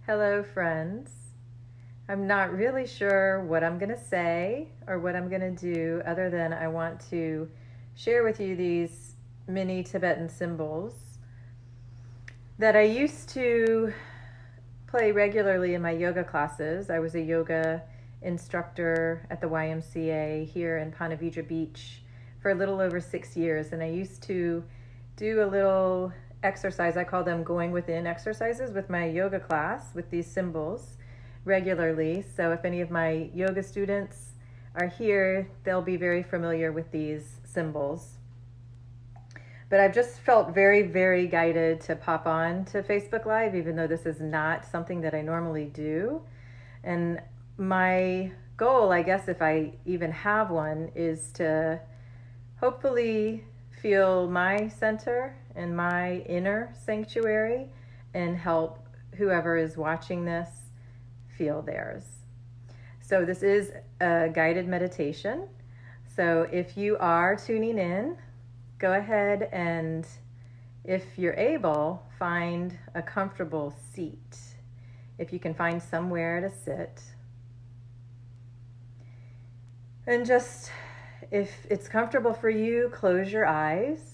Hello, friends. I'm not really sure what I'm going to say or what I'm going to do, other than I want to share with you these mini Tibetan symbols that I used to play regularly in my yoga classes. I was a yoga instructor at the YMCA here in Ponte Vedra Beach for a little over 6 years, and I used to do a little exercise. I call them going within exercises with my yoga class with these symbols regularly. So if any of my yoga students are here, they'll be very familiar with these symbols. But I've just felt very, very guided to pop on to Facebook Live, even though this is not something that I normally do. And my goal, I guess, if I even have one, is to hopefully feel my center and my inner sanctuary and help whoever is watching this feel theirs. So this is a guided meditation. So if you are tuning in, go ahead and, if you're able, find a comfortable seat. If you can find somewhere to sit. And just, if it's comfortable for you, close your eyes.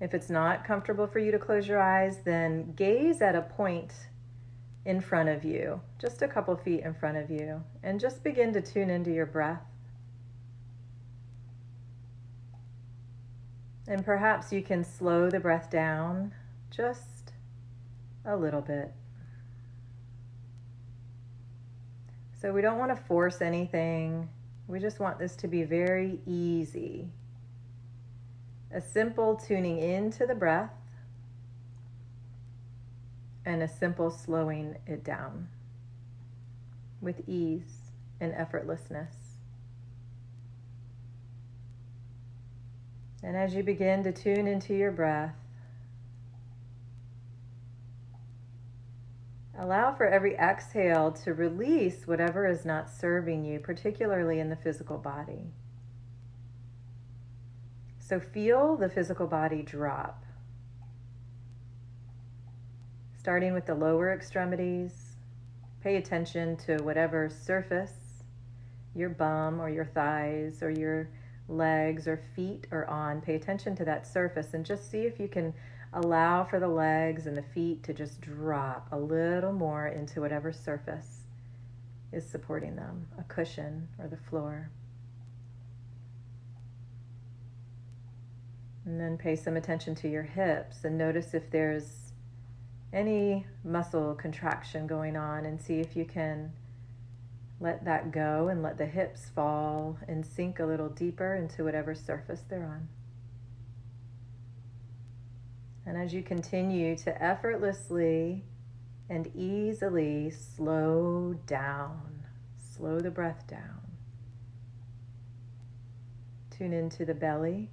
If it's not comfortable for you to close your eyes, then gaze at a point in front of you, just a couple feet in front of you, and just begin to tune into your breath. And perhaps you can slow the breath down just a little bit. So we don't want to force anything. We just want this to be very easy. A simple tuning into the breath and a simple slowing it down with ease and effortlessness. And as you begin to tune into your breath, allow for every exhale to release whatever is not serving you, particularly in the physical body. So feel the physical body drop, starting with the lower extremities. Pay attention to whatever surface your bum or your thighs or your legs or feet are on. Pay attention to that surface and just see if you can allow for the legs and the feet to just drop a little more into whatever surface is supporting them, a cushion or the floor. And then pay some attention to your hips and notice if there's any muscle contraction going on, and see if you can let that go and let the hips fall and sink a little deeper into whatever surface they're on. And as you continue to effortlessly and easily slow down, slow the breath down. Tune into the belly.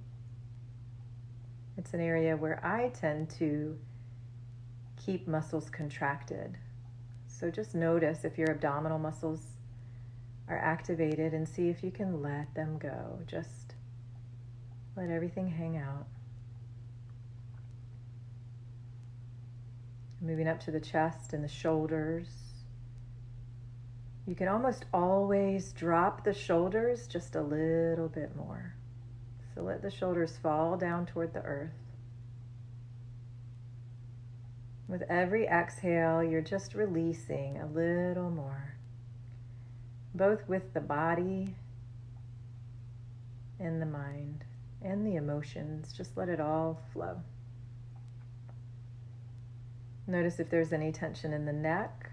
It's an area where I tend to keep muscles contracted. So just notice if your abdominal muscles are activated and see if you can let them go. Just let everything hang out. Moving up to the chest and the shoulders. You can almost always drop the shoulders just a little bit more. So let the shoulders fall down toward the earth. With every exhale, you're just releasing a little more, both with the body and the mind and the emotions. Just let it all flow. Notice if there's any tension in the neck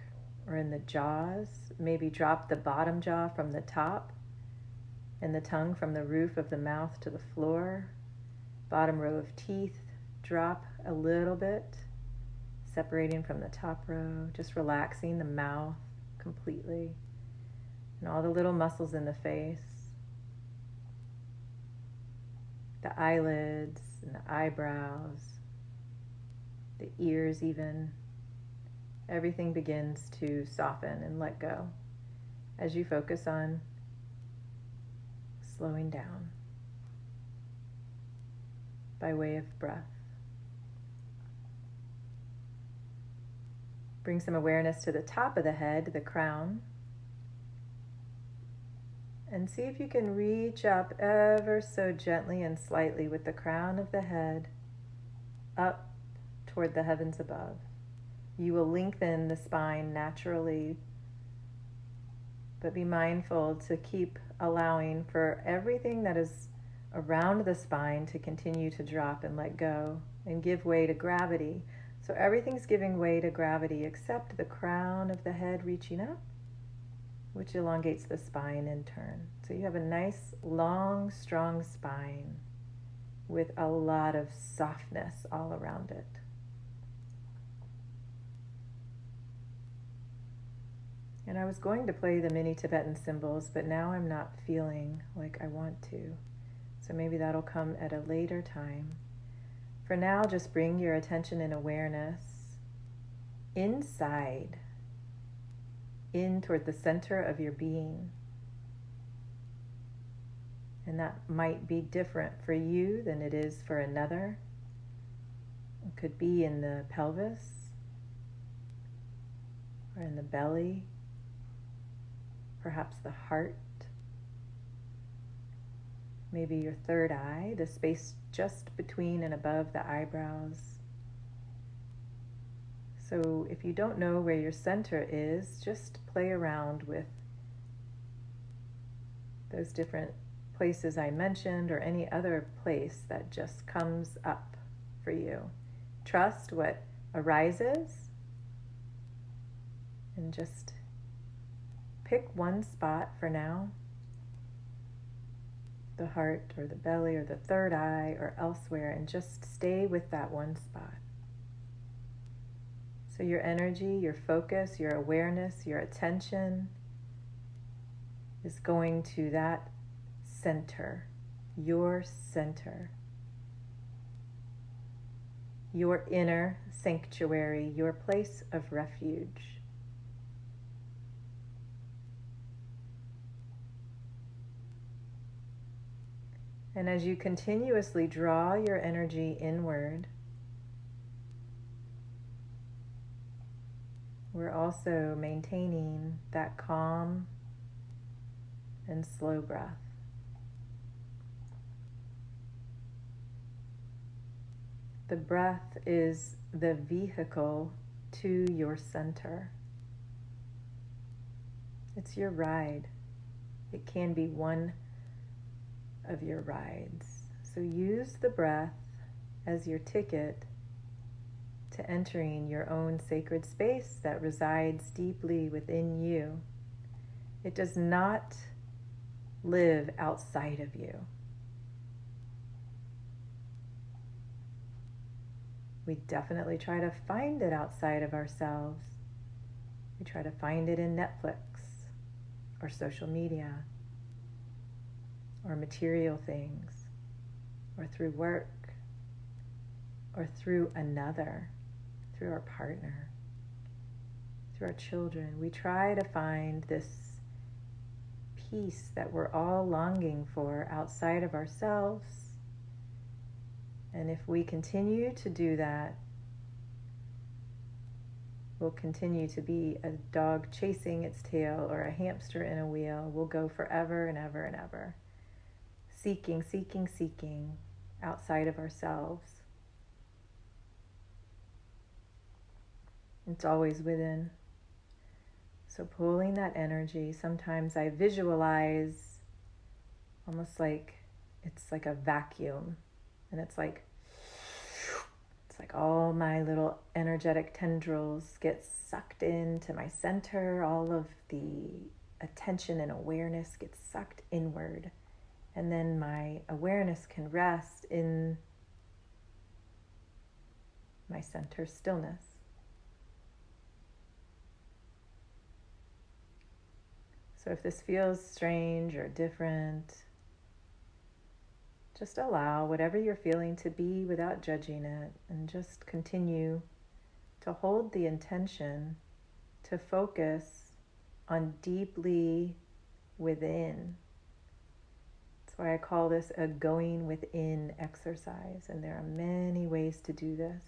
or in the jaws. Maybe drop the bottom jaw from the top and the tongue from the roof of the mouth to the floor. Bottom row of teeth drop a little bit, separating from the top row, just relaxing the mouth completely and all the little muscles in the face, the eyelids and the eyebrows, the ears even. Everything begins to soften and let go as you focus on slowing down by way of breath. Bring some awareness to the top of the head, the crown. And see if you can reach up ever so gently and slightly with the crown of the head up toward the heavens above. You will lengthen the spine naturally, but be mindful to keep allowing for everything that is around the spine to continue to drop and let go and give way to gravity. So everything's giving way to gravity except the crown of the head reaching up, which elongates the spine in turn. So you have a nice, long, strong spine with a lot of softness all around it. And I was going to play the mini Tibetan symbols, but now I'm not feeling like I want to. So maybe that'll come at a later time. For now, just bring your attention and awareness inside, in toward the center of your being. And that might be different for you than it is for another. It could be in the pelvis or in the belly, perhaps the heart, maybe your third eye, the space just between and above the eyebrows. So if you don't know where your center is, just play around with those different places I mentioned or any other place that just comes up for you. Trust what arises and just pick one spot for now. The heart or the belly or the third eye or elsewhere, and just stay with that one spot. So your energy, your focus, your awareness, your attention is going to that center, your inner sanctuary, your place of refuge. And as you continuously draw your energy inward, we're also maintaining that calm and slow breath. The breath is the vehicle to your center. It's your ride. It can be one of your rides. So use the breath as your ticket to entering your own sacred space that resides deeply within you. It does not live outside of you. We definitely try to find it outside of ourselves. We try to find it in Netflix or social media or material things or through work or through another, through our partner, through our children. We try to find this peace that we're all longing for outside of ourselves. And if we continue to do that, we'll continue to be a dog chasing its tail or a hamster in a wheel. We'll go forever and ever and ever, seeking, seeking, seeking outside of ourselves. It's always within. So pulling that energy, sometimes I visualize almost like it's like a vacuum. And it's like all my little energetic tendrils get sucked into my center. All of the attention and awareness gets sucked inward. And then my awareness can rest in my center stillness. So if this feels strange or different, just allow whatever you're feeling to be without judging it, and just continue to hold the intention to focus on deeply within. That's why I call this a going within exercise, and there are many ways to do this.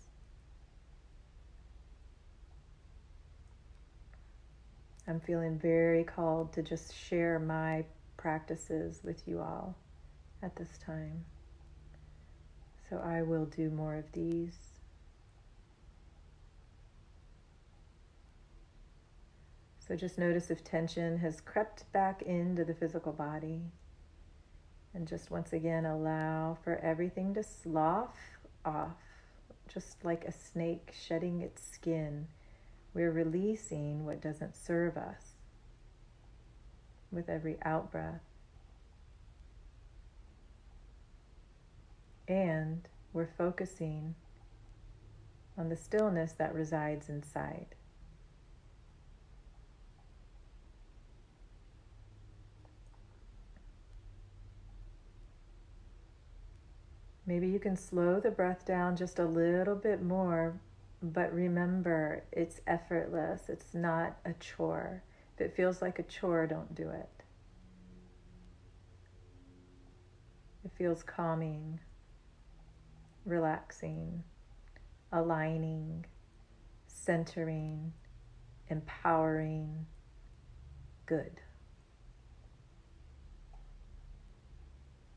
I'm feeling very called to just share my practices with you all at this time. So I will do more of these. So just notice if tension has crept back into the physical body. And just once again allow for everything to slough off, just like a snake shedding its skin. We're releasing what doesn't serve us with every out-breath. And we're focusing on the stillness that resides inside. Maybe you can slow the breath down just a little bit more, but remember, it's effortless. It's not a chore. If it feels like a chore, don't do it. It feels calming, relaxing, aligning, centering, empowering, good.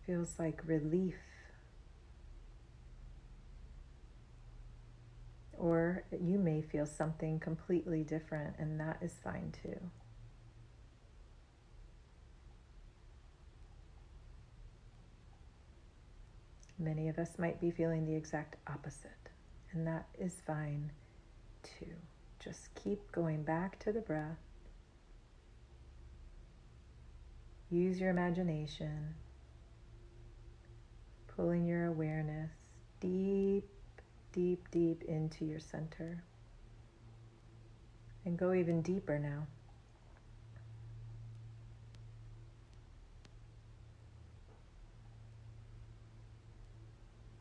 Feels like relief. Or you may feel something completely different, and that is fine too. Many of us might be feeling the exact opposite, and that is fine too. Just keep going back to the breath. Use your imagination, pulling your awareness deep, deep, deep into your center. And go even deeper now.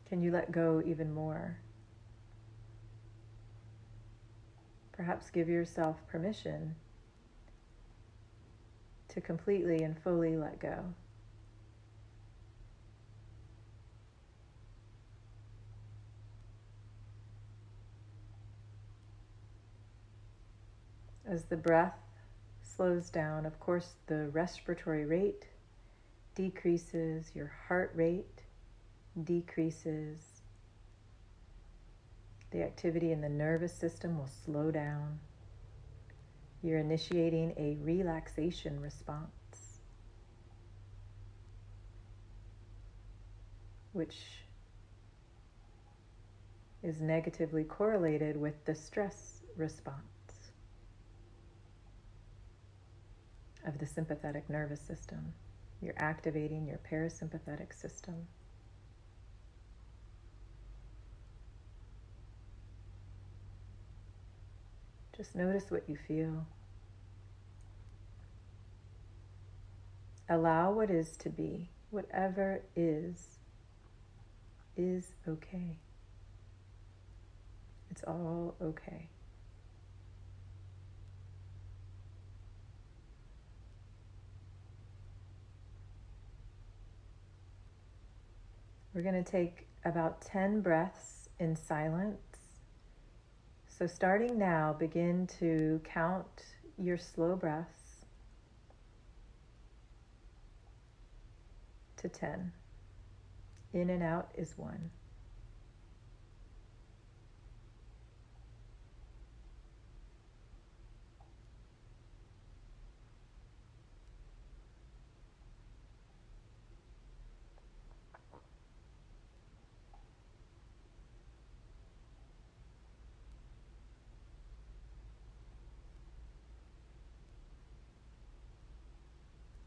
Can you let go even more? Perhaps give yourself permission to completely and fully let go. As the breath slows down, of course, the respiratory rate decreases, your heart rate decreases, the activity in the nervous system will slow down. You're initiating a relaxation response, which is negatively correlated with the stress response of the sympathetic nervous system. You're activating your parasympathetic system. Just notice what you feel. Allow what is to be. Whatever is okay. It's all okay. We're going to take about 10 breaths in silence. So starting now, begin to count your slow breaths to 10. In and out is 1.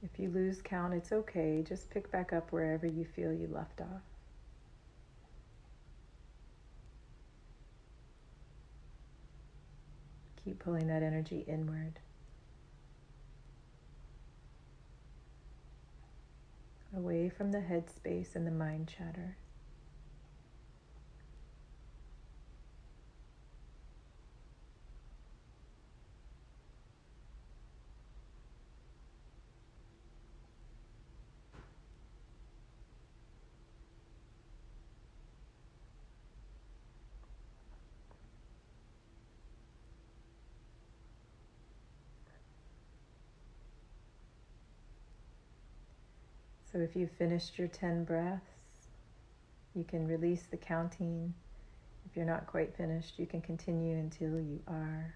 If you lose count, it's okay. Just pick back up wherever you feel you left off. Keep pulling that energy inward, away from the head space and the mind chatter. So if you've finished your 10 breaths, you can release the counting. If you're not quite finished, you can continue until you are.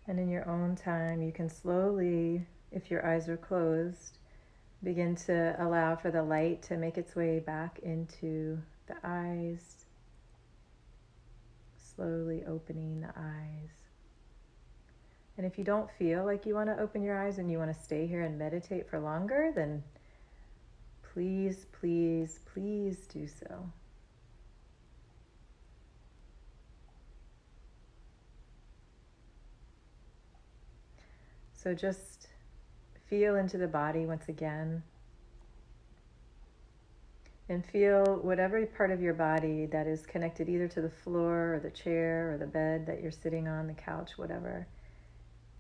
And in your own time, you can slowly, if your eyes are closed, begin to allow for the light to make its way back into the eyes, slowly opening the eyes. And if you don't feel like you want to open your eyes and you want to stay here and meditate for longer, then please, please, please do so. So just feel into the body once again. And feel whatever part of your body that is connected either to the floor or the chair or the bed that you're sitting on, the couch, whatever.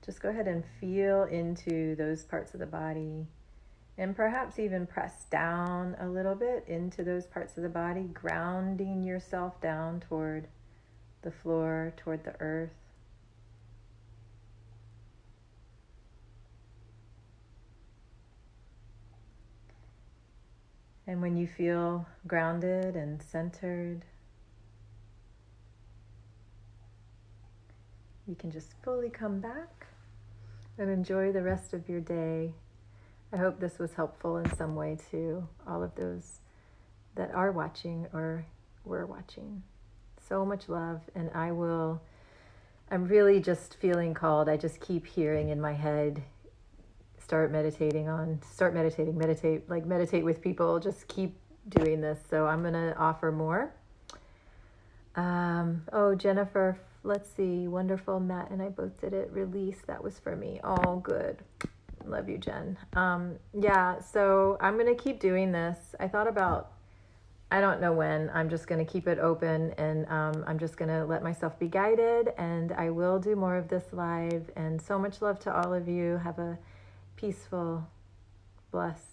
Just go ahead and feel into those parts of the body. And perhaps even press down a little bit into those parts of the body, grounding yourself down toward the floor, toward the earth. And when you feel grounded and centered, you can just fully come back and enjoy the rest of your day. I hope this was helpful in some way to all of those that are watching or were watching. So much love, and I'm really just feeling called. I just keep hearing in my head, meditate with people, just keep doing this. So I'm going to offer more. Jennifer, let's see, wonderful. Matt and I both did it. Release, that was for me. Oh, good. Love you, Jen. So I'm going to keep doing this. I thought about, I don't know when, I'm just going to keep it open, and I'm just going to let myself be guided, and I will do more of this live. And so much love to all of you. Have a peaceful, blessed